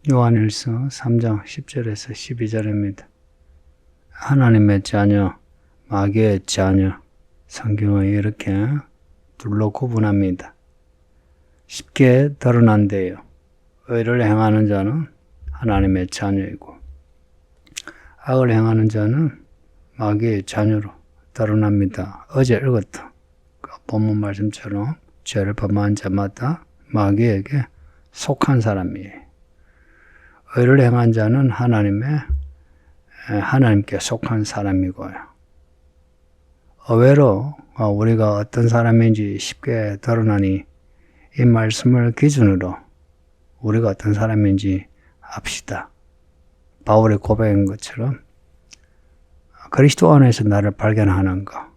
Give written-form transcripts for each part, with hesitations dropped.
요한일서 3장 10절에서 12절입니다. 하나님의 자녀, 마귀의 자녀, 성경은 이렇게 둘로 구분합니다. 쉽게 드러난대요. 의를 행하는 자는 하나님의 자녀이고 악을 행하는 자는 마귀의 자녀로 드러납니다. 어제 읽었던 그 본문 말씀처럼 죄를 범한 자마다 마귀에게 속한 사람이에요. 의를 행한 자는 하나님께 속한 사람이고요. 의외로 우리가 어떤 사람인지 쉽게 드러나니 이 말씀을 기준으로 우리가 어떤 사람인지 압시다. 바울의 고백인 것처럼 그리스도 안에서 나를 발견하는 것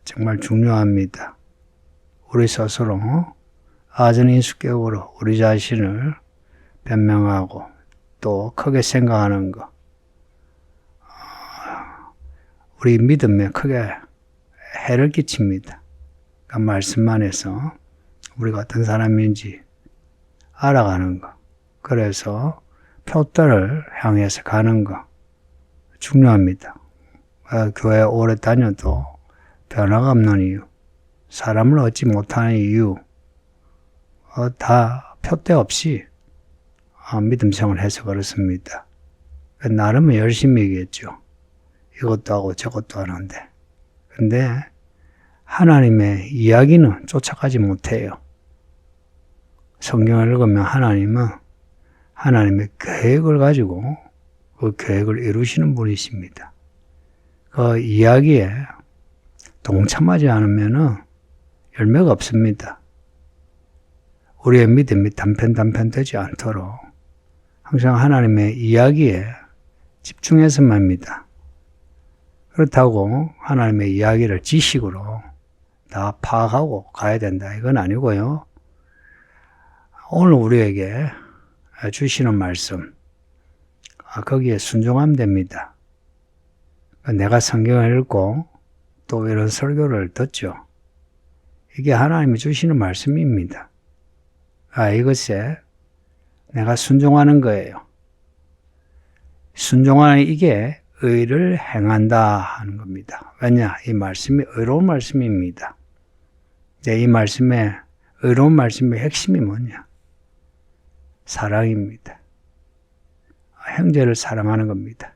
정말 중요합니다. 우리 스스로 아전 인수격으로 우리 자신을 변명하고 또 크게 생각하는 것 우리 믿음에 크게 해를 끼칩니다. 그 말씀만 해서 우리가 어떤 사람인지 알아가는 것 그래서 표대를 향해서 가는 것 중요합니다. 교회 오래 다녀도 변화가 없는 이유 사람을 얻지 못하는 이유 다 표대 없이 믿음 생활을 해서 그렇습니다. 나름은 열심히겠죠. 이것도 하고 저것도 하는데. 근데 하나님의 이야기는 쫓아가지 못해요. 성경을 읽으면 하나님은 하나님의 계획을 가지고 그 계획을 이루시는 분이십니다. 그 이야기에 동참하지 않으면 열매가 없습니다. 우리의 믿음이 단편 되지 않도록 항상 하나님의 이야기에 집중해서만 합니다. 그렇다고 하나님의 이야기를 지식으로 다 파악하고 가야 된다. 이건 아니고요. 오늘 우리에게 주시는 말씀, 거기에 순종하면 됩니다. 내가 성경을 읽고 또 이런 설교를 듣죠. 이게 하나님이 주시는 말씀입니다. 이것에 내가 순종하는 거예요. 순종하는 이게 의를 행한다 하는 겁니다. 왜냐? 이 말씀이 의로운 말씀입니다. 이 말씀의 의로운 말씀의 핵심이 뭐냐? 사랑입니다. 형제를 사랑하는 겁니다.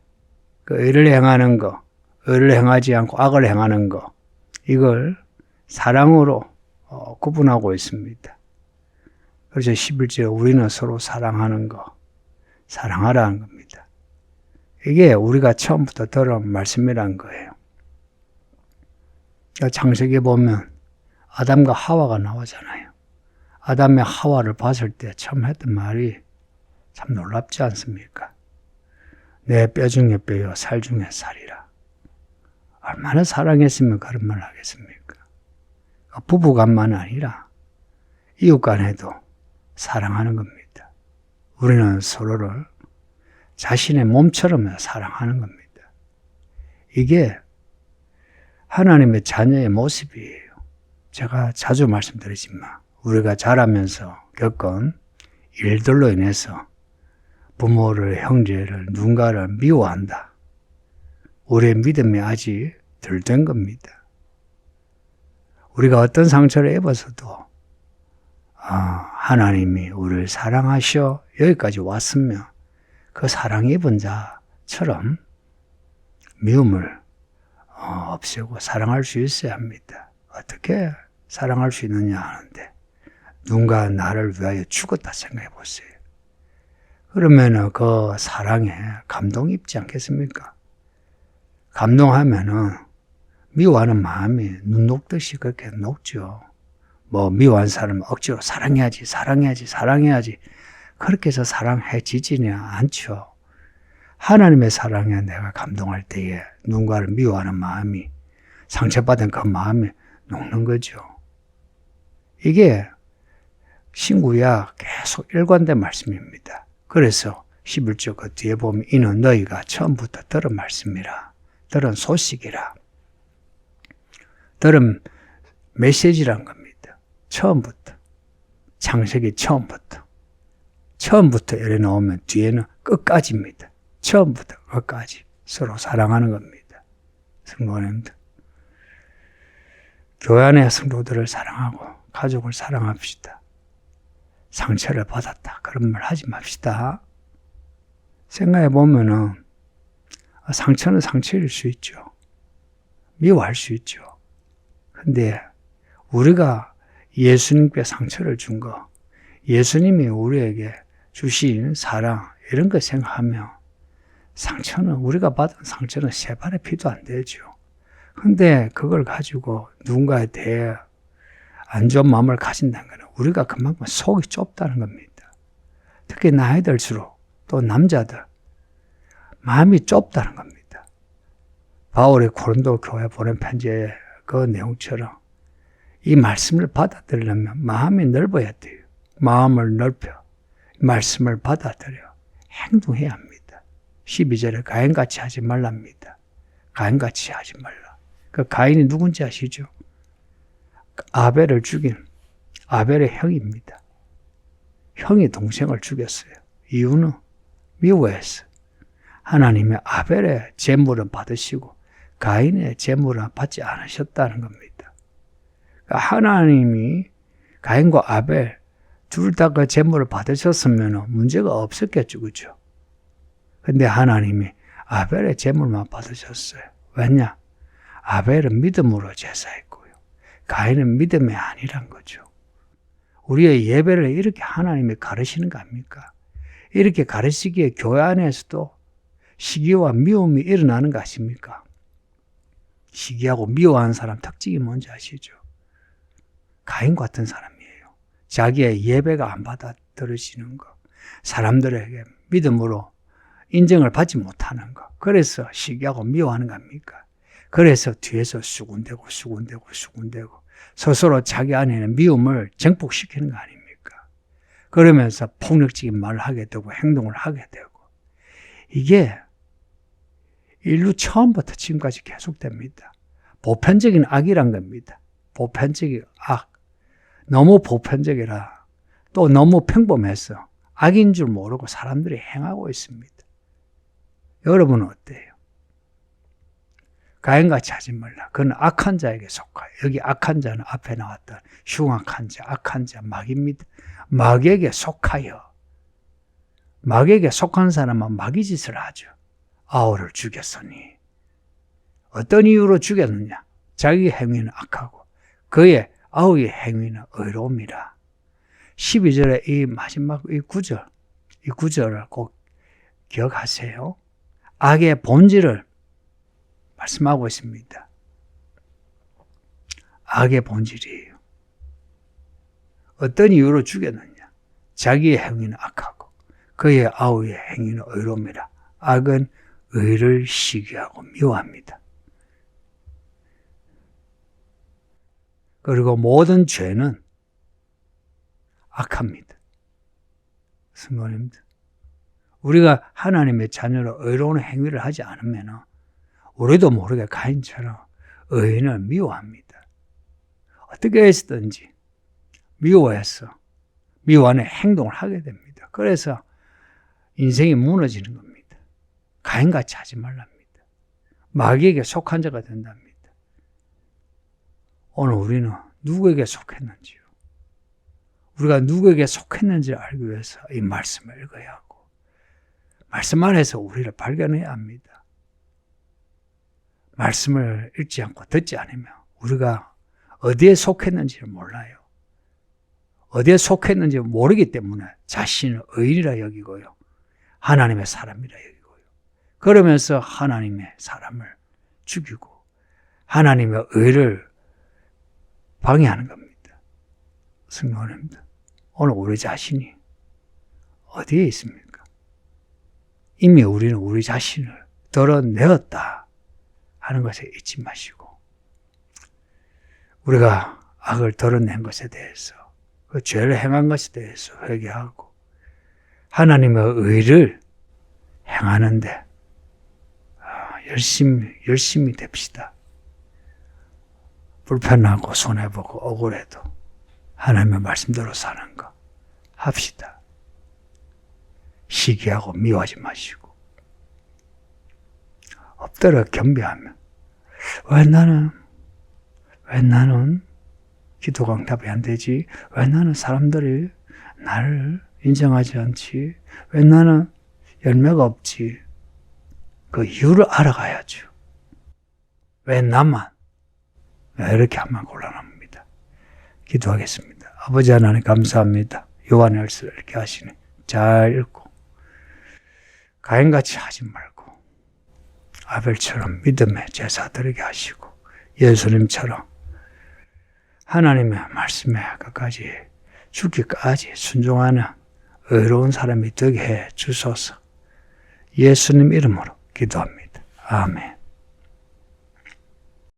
그 의를 행하는 거, 의를 행하지 않고 악을 행하는 거, 이걸 사랑으로 구분하고 있습니다. 그래서 11절에 우리는 서로 사랑하는 거, 사랑하라는 겁니다. 이게 우리가 처음부터 들은 말씀이란 거예요. 창세기에 보면 아담과 하와가 나오잖아요. 아담의 하와를 봤을 때 처음 했던 말이 참 놀랍지 않습니까? 내 뼈 중에 뼈요 살 중에 살이라. 얼마나 사랑했으면 그런 말을 하겠습니까? 부부간만 아니라 이웃간에도 사랑하는 겁니다. 우리는 서로를 자신의 몸처럼 사랑하는 겁니다. 이게 하나님의 자녀의 모습이에요. 제가 자주 말씀드리지만 우리가 자라면서 겪은 일들로 인해서 부모를, 형제를, 누군가를 미워한다. 우리의 믿음이 아직 덜 된 겁니다. 우리가 어떤 상처를 입어서도 하나님이 우리를 사랑하셔 여기까지 왔으면 그 사랑 입은 자처럼 미움을 없애고 사랑할 수 있어야 합니다. 어떻게 사랑할 수 있느냐 하는데 누군가 나를 위하여 죽었다 생각해 보세요. 그러면은 그 사랑에 감동 입지 않겠습니까? 감동하면은 미워하는 마음이 눈 녹듯이 그렇게 녹죠. 미워한 사람은 억지로 사랑해야지 그렇게 해서 사랑해지지는 않죠. 하나님의 사랑에 내가 감동할 때에 누군가를 미워하는 마음이 상처받은 그 마음이 녹는 거죠. 이게 신구약 계속 일관된 말씀입니다. 그래서 11절 그 뒤에 보면 이는 너희가 처음부터 들은 말씀이라, 들은 소식이라, 들은 메시지란 겁니다. 처음부터, 창세기 처음부터 처음부터 예를 나오면 뒤에는 끝까지입니다. 처음부터 끝까지 서로 사랑하는 겁니다. 성도님들. 교회 안의 성도들을 사랑하고 가족을 사랑합시다. 상처를 받았다. 그런 말 하지 맙시다. 생각해 보면은 상처는 상처일 수 있죠. 미워할 수 있죠. 근데 우리가 예수님께 상처를 준 거, 예수님이 우리에게 주신 사랑 이런 거 생각하면 상처는 우리가 받은 상처는 세 발의 피도 안 되죠. 근데 그걸 가지고 누군가에 대해 안 좋은 마음을 가진다는 것은 우리가 그만큼 속이 좁다는 겁니다. 특히 나이 들수록 또 남자들 마음이 좁다는 겁니다. 바울이 고린도 교회 보낸 편지의 그 내용처럼 이 말씀을 받아들이려면 마음이 넓어야 돼요. 마음을 넓혀 말씀을 받아들여 행동해야 합니다. 12절에 가인같이 하지 말랍니다. 가인같이 하지 말라. 그 가인이 누군지 아시죠? 아벨을 죽인 아벨의 형입니다. 형이 동생을 죽였어요. 이유는 미워했어요. 하나님이 아벨의 제물은 받으시고 가인의 제물은 받지 않으셨다는 겁니다. 하나님이 가인과 아벨 둘 다 그 제물을 받으셨으면 문제가 없었겠죠. 그렇죠? 근데 하나님이 아벨의 제물만 받으셨어요. 왜냐? 아벨은 믿음으로 제사했고요. 가인은 믿음이 아니란 거죠. 우리의 예배를 이렇게 하나님이 가르치는 거 아닙니까? 이렇게 가르치기에 교회 안에서도 시기와 미움이 일어나는 거 아십니까? 시기하고 미워하는 사람 특징이 뭔지 아시죠? 가인 같은 사람이에요. 자기의 예배가 안 받아들여지는 거, 사람들에게 믿음으로 인정을 받지 못하는 거, 그래서 시기하고 미워하는 거 아닙니까? 그래서 뒤에서 수군대고 스스로 자기 안에는 미움을 증폭시키는 거 아닙니까? 그러면서 폭력적인 말을 하게 되고 행동을 하게 되고, 이게 인류 처음부터 지금까지 계속됩니다. 보편적인 악이란 겁니다. 보편적인 악. 너무 보편적이라 또 너무 평범해서 악인 줄 모르고 사람들이 행하고 있습니다. 여러분은 어때요? 가인같이 하지 말라. 그건 악한 자에게 속하여. 여기 악한 자는 앞에 나왔던 흉악한 자, 악한 자, 마귀입니다. 마귀에게 속하여. 마귀에게 속한 사람은 마귀 짓을 하죠. 아우를 죽였으니. 어떤 이유로 죽였느냐? 자기 행위는 악하고 그의 아우의 행위는 의로움이라. 12절에 이 마지막 이 구절을 꼭 기억하세요. 악의 본질을 말씀하고 있습니다. 악의 본질이에요. 어떤 이유로 죽였느냐? 자기의 행위는 악하고 그의 아우의 행위는 의로움이라. 악은 의를 시기하고 미워합니다. 그리고 모든 죄는 악합니다. 성도님들, 우리가 하나님의 자녀로 의로운 행위를 하지 않으면 우리도 모르게 가인처럼 의인을 미워합니다. 어떻게 했든지 미워해서 미워하는 행동을 하게 됩니다. 그래서 인생이 무너지는 겁니다. 가인같이 하지 말랍니다. 마귀에게 속한 자가 된답니다. 오늘 우리는 누구에게 속했는지요. 우리가 누구에게 속했는지를 알기 위해서 이 말씀을 읽어야 하고 말씀 안에서 우리를 발견해야 합니다. 말씀을 읽지 않고 듣지 않으면 우리가 어디에 속했는지를 몰라요. 어디에 속했는지 모르기 때문에 자신을 의인이라 여기고요. 하나님의 사람이라 여기고요. 그러면서 하나님의 사람을 죽이고 하나님의 의를 방해하는 겁니다. 성도님들, 오늘 우리 자신이 어디에 있습니까? 이미 우리는 우리 자신을 드러내었다 하는 것에 잊지 마시고 우리가 악을 드러낸 것에 대해서 그 죄를 행한 것에 대해서 회개하고 하나님의 의를 행하는데 열심히 됩시다. 불편하고 손해보고 억울해도 하나님의 말씀대로 사는 거 합시다. 시기하고 미워하지 마시고 엎드려 겸비하며 왜 나는 기도가 응답이 안 되지? 왜 나는 사람들이 나를 인정하지 않지? 왜 나는 열매가 없지? 그 이유를 알아가야죠. 왜 나만? 이렇게 하면 곤란합니다. 기도하겠습니다. 아버지 하나님 감사합니다. 요한일서를 이렇게 하시네. 잘 읽고 가인같이 하지 말고 아벨처럼 믿음의 제사 드리게 하시고 예수님처럼 하나님의 말씀에 끝까지 죽기까지 순종하는 의로운 사람이 되게 해 주소서. 예수님 이름으로 기도합니다. 아멘.